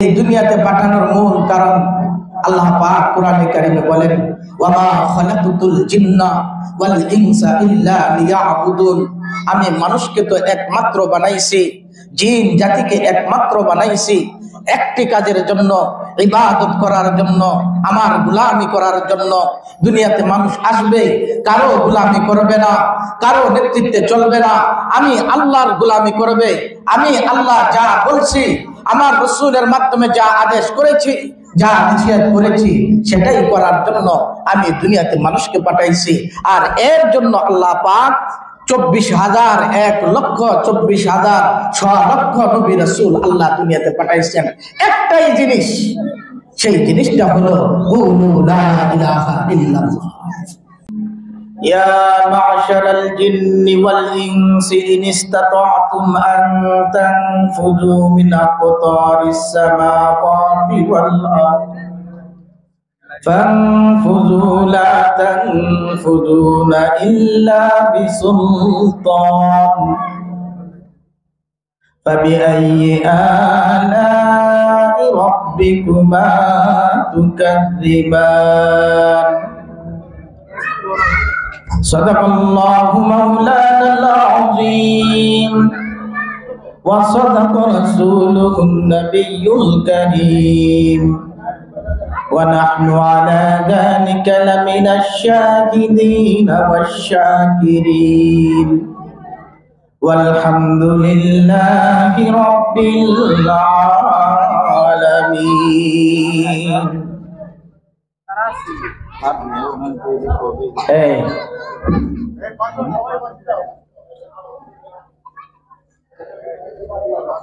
এই দুনিয়াতে পাঠানোর মূল কারণ আল্লাহ পাক কোরআনে কারিমে বলেন, ওয়া মা খালাকাতুল জিন্না ওয়াল ইনসা ইল্লা লিয়াবুদুন। আমি মানুষকে তো একমাত্র বানাইছি, জিন জাতিকে একমাত্র বানাইছি একটি কাজের জন্য, ইবাদত করার জন্য, আমার গোলামি করার জন্য। দুনিয়াতে মানুষ আসবে, কারো গোলামি করবে না, কারো নেতৃত্বে চলবে না, আমি আল্লাহর গোলামি করবে। আমি আল্লাহ যা বলছি, আমার রাসূলের মাধ্যমে যা আদেশ করেছি, যা নিষেধ করেছি, সেটাই করার জন্য আমি দুনিয়াতে মানুষকে পাঠাইছি। আর এর জন্য আল্লাহ পাক 24,000 1,24,000 6,00,000 নবী রাসূল আল্লাহ দুনিয়াতে পাঠাইছেন একটাই জিনিস, সেই জিনিসটা হলো কুলু লা ইলাহা ইল্লাল্লাহ। ইয়া মা'শারাল জিন্নি ওয়াল ইনসি ইন ইসতাতা'তুম আন তানফুযু মিন aqtaris samawati wal ardi فانفذوا لا تنفذون إلا بسلطان فبأي آلاء ربكما تكذبان صدق الله مولانا العظيم وصدق رسوله النبي الكريم ونحن على ذلك لمن الشاهدين والشاكرين والحمد لله رب العالمين.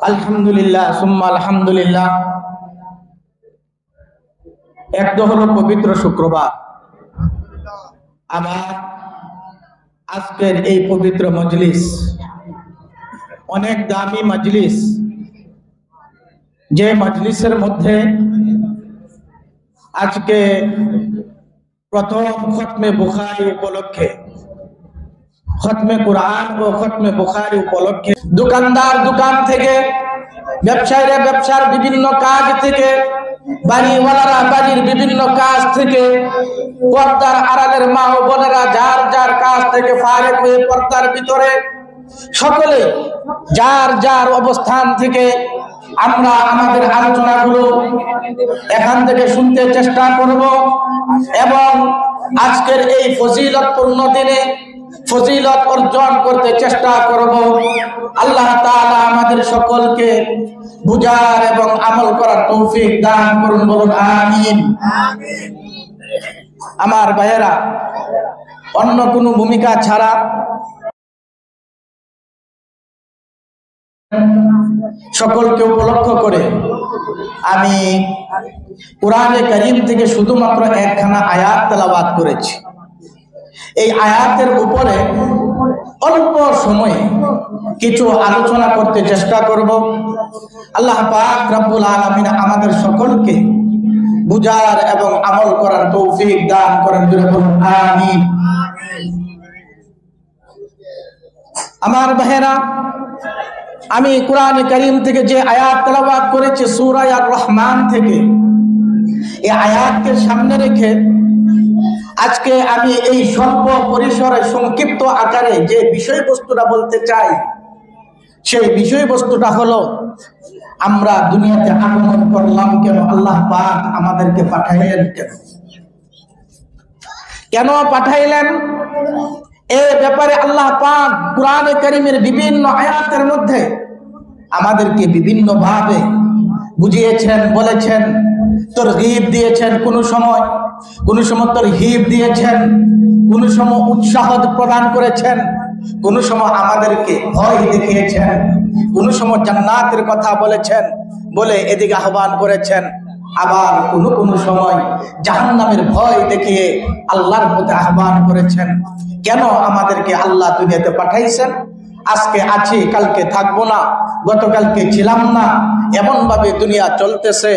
আলহামদুলিল্লাহ সুম্মা আলহামদুলিল্লাহ। এক তো হলো পবিত্র শুক্রবার, আবার আজকের এই পবিত্র মজলিস অনেক দামি মজলিস, যে মজলিসের মধ্যে আজকে প্রথম খতমে বুখারী উপলক্ষে, খতমে কুরআন ও খতমে বুখারী উপলক্ষে দোকানদার দোকান থেকে, ব্যবসায়ীরা ব্যবসার বিভিন্ন কাজ থেকে, বাড়িওয়ালারা বাড়ির বিভিন্ন কাজ থেকে, পর্দার আড়ালের মা ও বোনেরা যার যার কাজ থেকে ফারেক হয়ে পর্দার ভিতরে সকলে যার যার অবস্থান থেকে আমরা আমাদের আলোচনাগুলো এখান থেকে শুনতে চেষ্টা করব এবং আজকের এই ফজিলতপূর্ণ দিনে ফজিলত অর্জন করতে চেষ্টা করব। আল্লাহ তাআলা আমাদের সকলকে বুঝার এবং আমল করার তৌফিক দান করুন, বলুন আমিন। আমার ভাইয়েরা, অন্য কোনো ভূমিকা ছাড়া সকলকে উপলক্ষ করে আমি কোরআনে কারীম থেকে শুধুমাত্র একখানা আয়াত তেলাওয়াত করেছি। এই আয়াতের উপরে অল্প সময়ে কিছু আলোচনা করতে চেষ্টা করব। আল্লাহ পাক রব্বুল আলামিন আমাদের সকলকে বুঝার এবং আমল করার তৌফিক দান করেন, আমিন। আমার ভাইয়েরা, আমি কোরআনে কারীম থেকে যে আয়াত তেলাওয়াত করেছি সূরা আর রহমান থেকে, এই আয়াতকে সামনে রেখে আজকে আমি এই স্বল্প পরিসরে সংক্ষিপ্ত আকারে যে বিষয়বস্তুটা বলতে চাই, সেই বিষয়বস্তুটা হলো আমরা দুনিয়াতে আগমন করলাম কেন, আল্লাহ পাক আমাদেরকে পাঠাইলেন কেন, কেন পাঠাইলেন, এই ব্যাপারে আল্লাহ পাক কোরআনে কারীমের বিভিন্ন আয়াতের মধ্যে আমাদেরকে বিভিন্ন ভাবে বুঝিয়েছেন, বলেছেন, তরগীব দিয়েছেন, কোন সময় তরহিব দিয়েছেন, কোন সময় উৎসাহ প্রদান করেছেন, কোন সময় আমাদেরকে ভয় দেখিয়েছেন, কোন সময় জান্নাতের কথা বলেছেন, বলে এদিকে আহ্বান করেছেন, আবার কোন সময় জাহান্নামের ভয় দেখিয়ে আল্লাহর প্রতি আহ্বান করেছেন। কেন আমাদেরকে আল্লাহ দুনিয়াতে পাঠাইছেন? আজকে আছি, কালকে থাকবো না, গতকালকে ছিলাম না, এমন ভাবে দুনিয়া চলতেছে।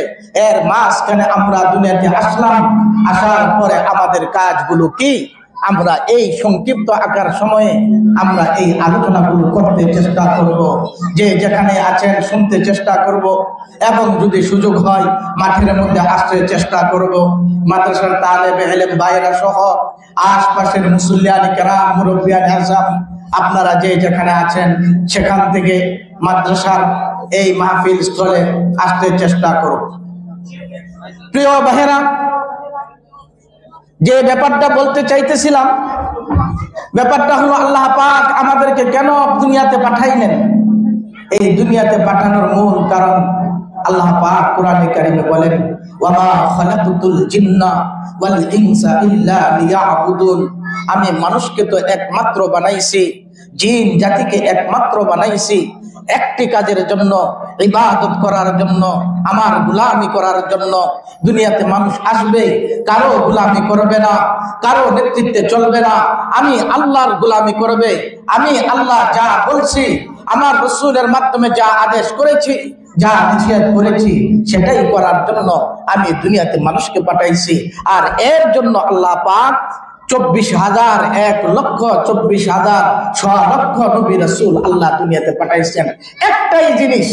এর মাঝখানে আমরা দুনিয়াতে আসলাম, আসার পরে আমাদের কাজগুলো কি? আমরা এই সংক্ষিপ্ত আকার সময়ে আমরা এই আলোচনাগুলো করতে চেষ্টা করব। যে যেখানে আছেন শুনতে চেষ্টা করব, এবং যদি সুযোগ হয় মাঠের মধ্যে আসতে চেষ্টা করব। মাদ্রাসার তালেবে ইলম ভাইরা সহ আশপাশের মুসল্লিয়ান কেরাম, মুরব্বিয়ান আযম, আপনারা যে যেখানে আছেন সেখান থেকে মাদ্রাসার এই মাহফিল স্থলে আসতে চেষ্টা করব। প্রিয় ভাইরা, যে ব্যাপারটা বলতে চাইতেছিলাম, ব্যাপারটা হলো আল্লাহ পাক আমাদেরকে কেন দুনিয়াতে পাঠাইলেন। এই দুনিয়াতে পাঠানোর মূল কারণ আল্লাহ পাক কোরআনে কারিমে বলেন, ওয়ামা খালাকুতুল জিন্না ওয়াল ইনসা ইল্লা লিয়াবুদুন। আমি মানুষকে তো একমাত্র বানাইছি, জিন জাতিকে একমাত্র বানাইছি একটি কাজের জন্য, ইবাদত করার জন্য, আমার গোলামি করার জন্য। দুনিয়াতে মানুষ আসবে, কারো গোলামি করবে না, কারো নেতৃত্বে চলবে না, আমি আল্লাহর গোলামি করবে। আমি আল্লাহ যা বলছি, আমার রাসূলের মাধ্যমে যা আদেশ করেছি, যা নিষেধ করেছি, সেটাই করার জন্য আমি দুনিয়াতে মানুষকে পাঠাইছি। আর এর জন্য আল্লাহ পাক 24,000 1,24,000 6,00,000 নবী রাসূল আল্লাহ দুনিয়াতে পাঠাইছেন একটাই জিনিস।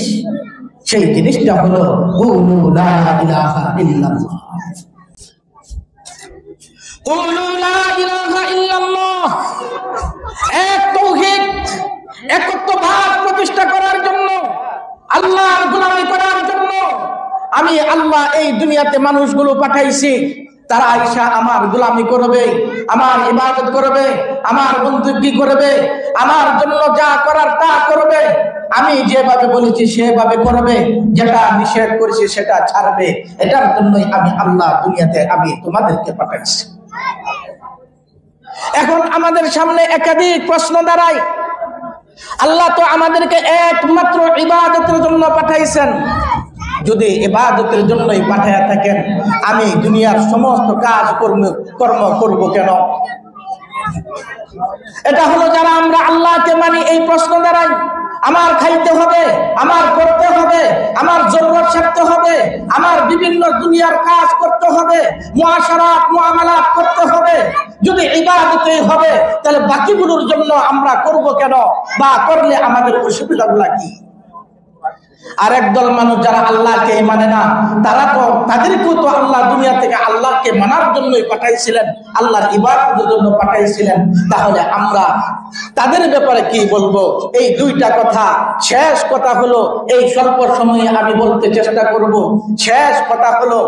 সেই জিনিসটা হলো কুলু লা ইলাহা ইল্লাল্লাহ। কুলু লা ইলাহা ইল্লাল্লাহ। এক তাওহীদ, একত্ববাদ প্রতিষ্ঠা করার জন্য, আল্লাহর গোলামি করার জন্য আমি আল্লাহ এই দুনিয়াতে মানুষগুলো পাঠাইছি। তারা আয়েশা আমার গোলামি করবে, আমার ইবাদত করবে, আমার বন্ধুকি করবে, আমার জন্য যা করার তা করবে। আমি যেভাবে বলেছি সেভাবে করবে, যেটা নিষেধ করেছি সেটা ছাড়বে। এটার জন্যই আমি আল্লাহ দুনিয়াতে আমি তোমাদেরকে পাঠাইছি। এখন আমাদের সামনে একাধিক প্রশ্ন দাঁড়ায়। আল্লাহ তো আমাদেরকে একমাত্র ইবাদতের জন্য পাঠাইছেন। যদি ইবাদতের জন্যই পাঠায়া থাকেন, আমি দুনিয়ার সমস্ত কাজ কর্ম করব কেন? এটা হলো যারা আমরা আল্লাহকে মানি, এই প্রশ্ন দাঁড়ায়। আমার খাইতে হবে, আমার করতে হবে, আমার জরুরত সারতে হবে, আমার বিভিন্ন দুনিয়ার কাজ করতে হবে, মুআশারাত মুআমালাত করতে হবে। যদি ইবাদতই হবে, তাহলে বাকিগুলোর জন্য আমরা করব কেন? বা করলে আমাদের অসুবিধাগুলো কি? আর একদল মানুষ যারা আল্লাহকে মানে না, তাদেরকেও তো আল্লাহ দুনিয়া থেকে আল্লাহকে মানার জন্যই পাঠাইছিলেন, আল্লাহর ইবাদতের জন্য পাঠাইছিলেন। তাহলে আমরা তাদের ব্যাপারে কি বলবো? এই দুইটা কথা। শেষ কথা হলো, এই স্বল্প সময়ে আমি বলতে চেষ্টা করব, শেষ কথা হলো